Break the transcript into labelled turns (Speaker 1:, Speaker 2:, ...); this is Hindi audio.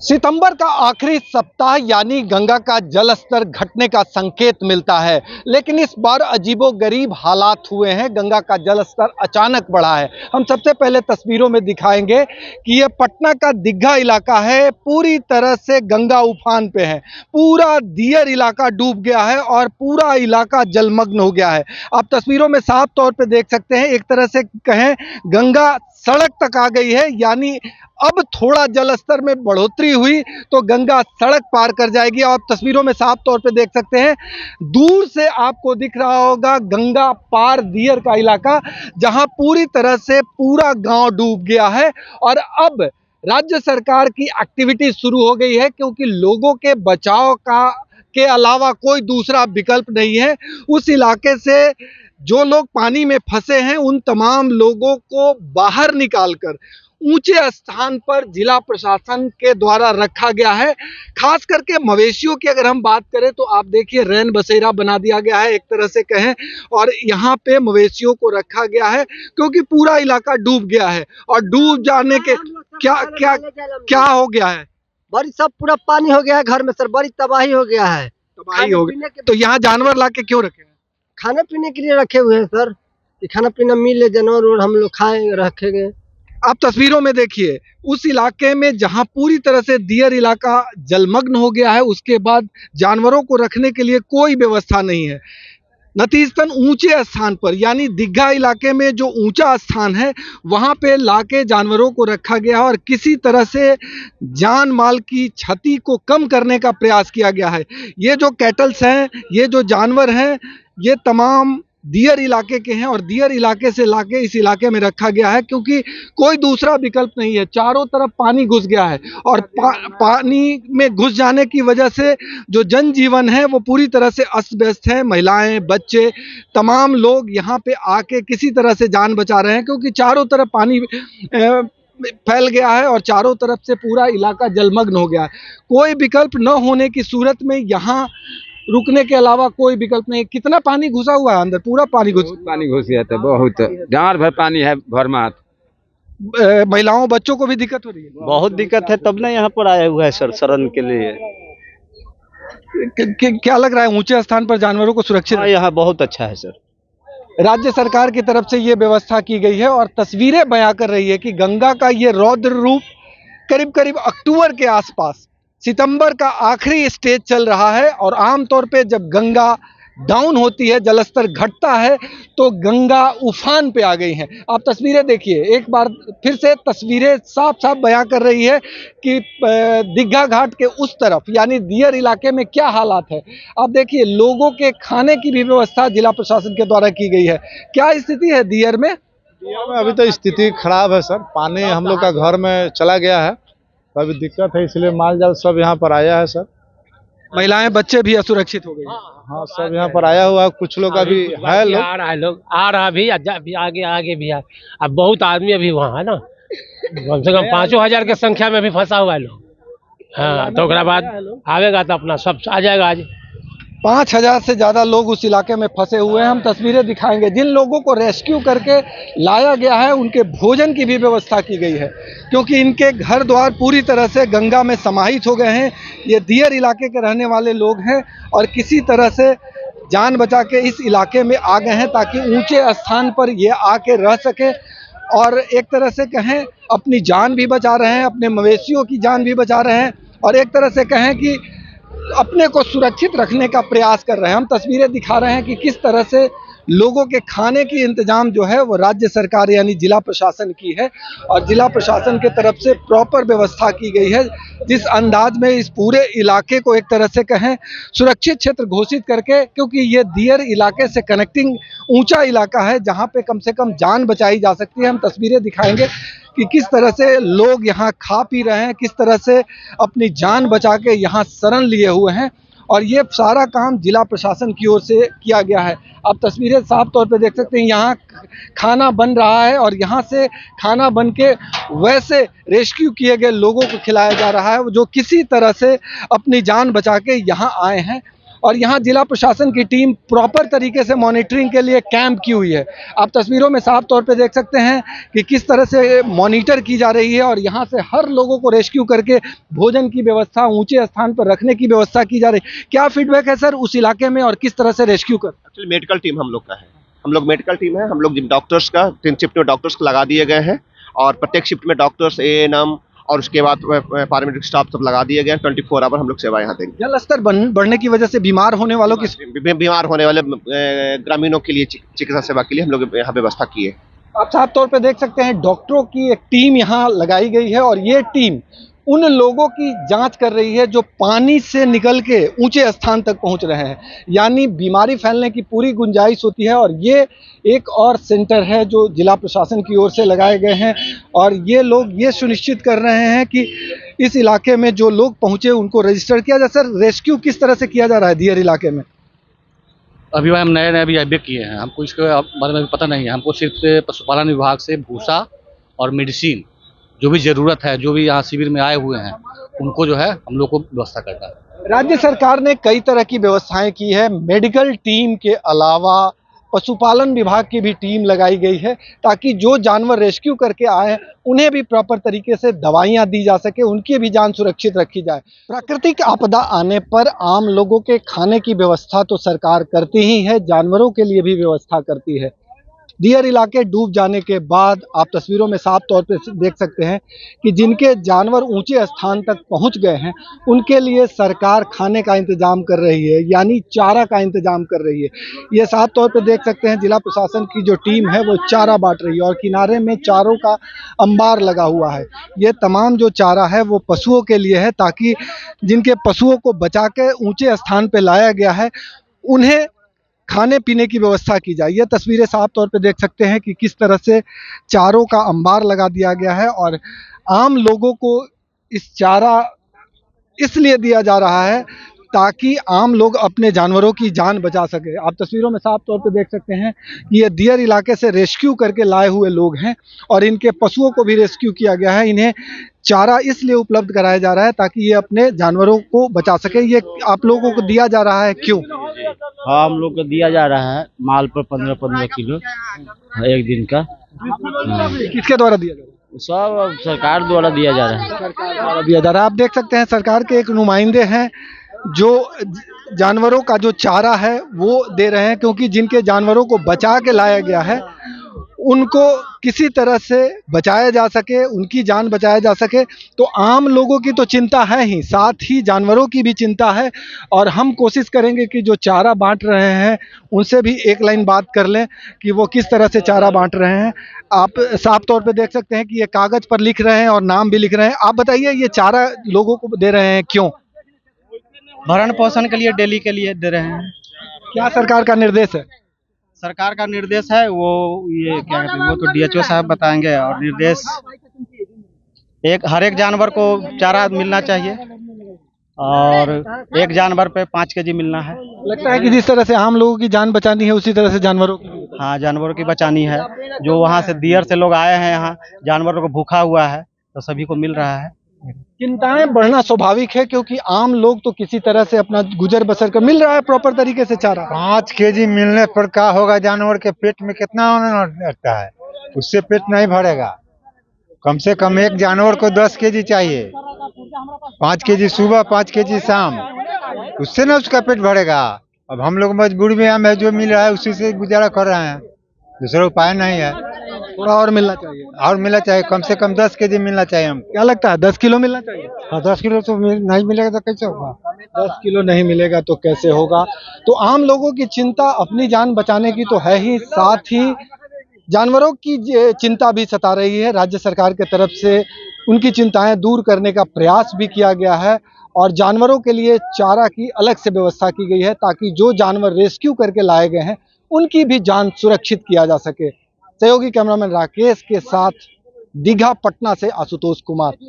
Speaker 1: सितंबर का आखिरी सप्ताह यानी गंगा का जल स्तर घटने का संकेत मिलता है, लेकिन इस बार अजीबोगरीब हालात हुए हैं। गंगा का जल स्तर अचानक बढ़ा है। हम सबसे पहले तस्वीरों में दिखाएंगे कि यह पटना का दीघा इलाका है। पूरी तरह से गंगा उफान पे है। पूरा दियर इलाका डूब गया है और पूरा इलाका जलमग्न हो गया है। आप तस्वीरों में साफ तौर पे देख सकते हैं। एक तरह से कहें गंगा सड़क तक आ गई है, यानी अब थोड़ा जल स्तर में बढ़ोतरी हुई तो गंगा सड़क पार कर जाएगी। आप तस्वीरों में साफ तौर पे देख सकते हैं, दूर से आपको दिख रहा होगा गंगा पार दियर का इलाका, जहां पूरी तरह से पूरा गांव डूब गया है। और अब राज्य सरकार की एक्टिविटी शुरू हो गई है, क्योंकि लोगों के बचाव के अलावा कोई दूसरा विकल्प नहीं है। उस इलाके से जो लोग पानी में फंसे हैं, उन तमाम लोगों को बाहर निकालकर ऊंचे स्थान पर जिला प्रशासन के द्वारा रखा गया है। खास करके मवेशियों की अगर हम बात करें तो आप देखिए रैन बसेरा बना दिया गया है, एक तरह से कहें, और यहाँ पे मवेशियों को रखा गया है, क्योंकि पूरा इलाका डूब गया है। और डूब जाने के क्या क्या क्या हो गया है?
Speaker 2: बड़ी सब पूरा पानी हो गया है घर में सर, बड़ी तबाही हो गया है।
Speaker 1: तबाही हो गई तो यहाँ जानवर ला के क्यों रखे हैं?
Speaker 2: खाने पीने के लिए रखे हुए हैं सर, कि खाना पीना मिले, जानवर और हम लोग खाएं रखेंगे।
Speaker 1: आप तस्वीरों में देखिए उस इलाके में जहां पूरी तरह से दियर इलाका जलमग्न हो गया है, उसके बाद जानवरों को रखने के लिए कोई व्यवस्था नहीं है। नतीजतन ऊंचे स्थान पर यानी दीघा इलाके में जो ऊंचा स्थान है, वहां पे लाके जानवरों को रखा गया है और किसी तरह से जान माल की क्षति को कम करने का प्रयास किया गया है। ये जो कैटल्स हैं, ये जो जानवर हैं, ये तमाम दियर इलाके के हैं और दियर इलाके से लाके इस इलाके में रखा गया है, क्योंकि कोई दूसरा विकल्प नहीं है। चारों तरफ पानी घुस गया है और पानी में घुस जाने की वजह से जो जनजीवन है वो पूरी तरह से अस्त व्यस्त है। महिलाएं, बच्चे, तमाम लोग यहाँ पे आके किसी तरह से जान बचा रहे हैं, क्योंकि चारों तरफ पानी फैल गया है और चारों तरफ से पूरा इलाका जलमग्न हो गया है। कोई विकल्प न होने की सूरत में यहाँ रुकने के अलावा कोई विकल्प नहीं। कितना पानी घुसा हुआ है अंदर? पूरा पानी घुस
Speaker 3: गया था, बहुत डांर भर पानी है भरमात।
Speaker 1: महिलाओं बच्चों को भी दिक्कत हो रही है?
Speaker 4: बहुत दिक्कत है, तब ना यहाँ पर आया हुआ है सर शरण के लिए।
Speaker 1: क्या लग रहा है ऊंचे स्थान पर जानवरों को सुरक्षित?
Speaker 4: यहाँ बहुत अच्छा है सर।
Speaker 1: राज्य सरकार की तरफ से ये व्यवस्था की गई है और तस्वीरें बयां कर रही है कि गंगा का ये रौद्र रूप करीब करीब अक्टूबर के आसपास, सितंबर का आखिरी स्टेज चल रहा है। और आमतौर पे जब गंगा डाउन होती है, जलस्तर घटता है, तो गंगा उफान पे आ गई हैं। आप तस्वीरें देखिए, एक बार फिर से तस्वीरें साफ साफ बयां कर रही है कि दीघा घाट के उस तरफ यानी दियर इलाके में क्या हालात है। आप देखिए लोगों के खाने की भी व्यवस्था जिला प्रशासन के द्वारा की गई है। क्या स्थिति है दियर में?
Speaker 5: दियर में अभी तो स्थिति खराब है सर। पानी हम लोग का घर में चला गया है, तो अभी दिक्कत है, इसलिए माल जाल सब यहाँ पर आया है सर।
Speaker 1: महिलाएं, बच्चे भी असुरक्षित हो गए?
Speaker 5: हाँ, सब यहाँ पर आया हुआ है। कुछ लोग अभी है, लोग
Speaker 6: आ रहा भी आगे भी है। अब बहुत आदमी अभी वहाँ है ना, कम से कम 5,000 की संख्या में भी फंसा हुआ है लोग। हाँ, तो उसके बाद आवेगा तो अपना सब आ जाएगा। आज
Speaker 1: 5,000 से ज़्यादा लोग उस इलाके में फंसे हुए हैं। हम तस्वीरें दिखाएंगे। जिन लोगों को रेस्क्यू करके लाया गया है, उनके भोजन की भी व्यवस्था की गई है, क्योंकि इनके घर द्वार पूरी तरह से गंगा में समाहित हो गए हैं। ये दियर इलाके के रहने वाले लोग हैं और किसी तरह से जान बचा के इस इलाके में आ गए हैं, ताकि ऊंचे स्थान पर ये आके रह सके और एक तरह से कहें अपनी जान भी बचा रहे हैं, अपने मवेशियों की जान भी बचा रहे हैं, और एक तरह से कहें कि अपने को सुरक्षित रखने का प्रयास कर रहे हैं। हम तस्वीरें दिखा रहे हैं कि किस तरह से लोगों के खाने की इंतजाम जो है वो राज्य सरकार यानी जिला प्रशासन की है, और जिला प्रशासन के तरफ से प्रॉपर व्यवस्था की गई है, जिस अंदाज में इस पूरे इलाके को एक तरह से कहें सुरक्षित क्षेत्र घोषित करके, क्योंकि ये दियर इलाके से कनेक्टिंग ऊंचा इलाका है जहां पे कम से कम जान बचाई जा सकती है। हम तस्वीरें दिखाएंगे कि किस तरह से लोग यहाँ खा पी रहे हैं, किस तरह से अपनी जान बचा के यहाँ शरण लिए हुए हैं, और ये सारा काम जिला प्रशासन की ओर से किया गया है। आप तस्वीरें साफ तौर पे देख सकते हैं, यहाँ खाना बन रहा है और यहाँ से खाना बन के वैसे रेस्क्यू किए गए लोगों को खिलाया जा रहा है, जो किसी तरह से अपनी जान बचा के यहाँ आए हैं। और यहाँ जिला प्रशासन की टीम प्रॉपर तरीके से मॉनिटरिंग के लिए कैंप की हुई है। आप तस्वीरों में साफ तौर पे देख सकते हैं कि किस तरह से मॉनिटर की जा रही है और यहाँ से हर लोगों को रेस्क्यू करके भोजन की व्यवस्था, ऊंचे स्थान पर रखने की व्यवस्था की जा रही है। क्या फीडबैक है सर उस इलाके में और किस तरह से रेस्क्यू कर?
Speaker 7: एक्चुअली मेडिकल टीम हम लोग का है, हम लोग मेडिकल टीम है, हम लोग डॉक्टर्स का 3 शिफ्ट में डॉक्टर्स को लगा दिए गए हैं और प्रत्येक शिफ्ट में डॉक्टर्स, एएनएम और उसके बाद पैरामेडिक स्टाफ सब लगा दिए गए हैं। 24 आवर हम लोग सेवा यहाँ देंगे।
Speaker 1: जल स्तर बढ़ने की वजह से बीमार होने वालों की
Speaker 7: बीमार होने वाले ग्रामीणों के लिए चिकित्सा सेवा के लिए हम लोग यहाँ व्यवस्था की है।
Speaker 1: आप साफ तौर पे देख सकते हैं डॉक्टरों की एक टीम यहाँ लगाई गई है और ये टीम उन लोगों की जांच कर रही है जो पानी से निकल के ऊंचे स्थान तक पहुंच रहे हैं, यानी बीमारी फैलने की पूरी गुंजाइश होती है। और ये एक और सेंटर है जो जिला प्रशासन की ओर से लगाए गए हैं और ये लोग ये सुनिश्चित कर रहे हैं कि इस इलाके में जो लोग पहुंचे उनको रजिस्टर किया जाए। सर, रेस्क्यू किस तरह से किया जा रहा है दियर इलाके में?
Speaker 8: अभी हम नए अभी अभी किए हैं, हमको इसके बारे में पता नहीं है। हमको सिर्फ पशुपालन विभाग से भूसा और मेडिसिन जो भी ज़रूरत है, जो भी यहाँ शिविर में आए हुए हैं उनको जो है हम लोग को व्यवस्था करना है।
Speaker 1: राज्य सरकार ने कई तरह की व्यवस्थाएं की है। मेडिकल टीम के अलावा पशुपालन विभाग की भी टीम लगाई गई है ताकि जो जानवर रेस्क्यू करके आए उन्हें भी प्रॉपर तरीके से दवाइयां दी जा सके, उनकी भी जान सुरक्षित रखी जाए। प्राकृतिक आपदा आने पर आम लोगों के खाने की व्यवस्था तो सरकार करती ही है, जानवरों के लिए भी व्यवस्था करती है। दियर इलाके डूब जाने के बाद आप तस्वीरों में साफ तौर पे देख सकते हैं कि जिनके जानवर ऊंचे स्थान तक पहुंच गए हैं उनके लिए सरकार खाने का इंतजाम कर रही है, यानी चारा का इंतजाम कर रही है। ये साफ तौर पे देख सकते हैं जिला प्रशासन की जो टीम है वो चारा बांट रही है और किनारे में चारों का अंबार लगा हुआ है। ये तमाम जो चारा है वो पशुओं के लिए है ताकि जिनके पशुओं को बचा के ऊंचे स्थान पे लाया गया है उन्हें खाने पीने की व्यवस्था की जाए। ये तस्वीरें साफ तौर पे देख सकते हैं कि किस तरह से चारों का अंबार लगा दिया गया है और आम लोगों को इस चारा इसलिए दिया जा रहा है ताकि आम लोग अपने जानवरों की जान बचा सके। आप तस्वीरों में साफ तौर पे देख सकते हैं कि ये दियर इलाके से रेस्क्यू करके लाए हुए लोग हैं और इनके पशुओं को भी रेस्क्यू किया गया है। इन्हें चारा इसलिए उपलब्ध कराया जा रहा है ताकि ये अपने जानवरों को बचा सके। ये आप लोगों को दिया जा रहा है क्यों?
Speaker 4: हाँ, हम लोग को दिया जा रहा है माल पर 15-15 किलो एक दिन का।
Speaker 1: किसके द्वारा दिया जा रहा है?
Speaker 4: सब सरकार द्वारा दिया जा रहा है।
Speaker 1: सरकार द्वारा दिया जा रहा है। आप देख सकते हैं सरकार के एक नुमाइंदे हैं जो जानवरों का जो चारा है वो दे रहे हैं क्योंकि जिनके जानवरों को बचा के लाया गया है उनको किसी तरह से बचाया जा सके, उनकी जान बचाया जा सके। तो आम लोगों की तो चिंता है ही, साथ ही जानवरों की भी चिंता है और हम कोशिश करेंगे कि जो चारा बांट रहे हैं उनसे भी एक लाइन बात कर लें कि वो किस तरह से चारा बांट रहे हैं। आप साफ तौर पे देख सकते हैं कि ये कागज़ पर लिख रहे हैं और नाम भी लिख रहे हैं। आप बताइए ये चारा लोगों को दे रहे हैं क्यों?
Speaker 9: भरण पोषण के लिए, डेली के लिए दे रहे हैं।
Speaker 1: क्या सरकार का निर्देश है?
Speaker 9: सरकार का निर्देश है वो ये क्या कहते हैं, वो तो डीएचओ साहब बताएंगे। और निर्देश हर एक जानवर को चारा मिलना चाहिए और एक जानवर पे 5 केजी मिलना है।
Speaker 1: लगता है कि जिस तरह से आम लोगों की जान बचानी है उसी तरह से जानवरों की।
Speaker 9: हाँ, जानवरों की बचानी है। जो वहाँ से दियर से लोग आए हैं यहाँ, जानवरों को भूखा हुआ है तो सभी को मिल रहा है।
Speaker 1: चिंताएं बढ़ना स्वाभाविक है क्योंकि आम लोग तो किसी तरह से अपना गुजर बसर कर मिल रहा है प्रॉपर तरीके से चारा।
Speaker 10: 5 केजी मिलने पर क्या होगा? जानवर के पेट में कितना लगता है? उससे पेट नहीं भरेगा। कम से कम एक जानवर को 10 केजी चाहिए, 5 केजी सुबह 5 केजी शाम, उससे ना उसका पेट भरेगा। अब हम लोग मजबूरी में हमें जो मिल रहा है उसी से गुजारा कर रहे हैं, दूसरा उपाय नहीं है।
Speaker 1: थोड़ा और मिलना चाहिए,
Speaker 10: और मिलना चाहिए, कम से कम 10 केजी मिलना चाहिए हमको।
Speaker 1: क्या लगता है 10 किलो मिलना चाहिए?
Speaker 10: हाँ, 10 किलो तो नहीं मिलेगा तो कैसे होगा?
Speaker 1: 10 किलो नहीं मिलेगा तो कैसे होगा? तो आम लोगों की चिंता अपनी जान बचाने की तो है ही, साथ ही जानवरों की चिंता भी सता रही है। राज्य सरकार की तरफ से उनकी चिंताएं दूर करने का प्रयास भी किया गया है और जानवरों के लिए चारा की अलग से व्यवस्था की गई है ताकि जो जानवर रेस्क्यू करके लाए गए हैं उनकी भी जान सुरक्षित किया जा सके। सहयोगी कैमरामैन राकेश के साथ दीघा पटना से आशुतोष कुमार।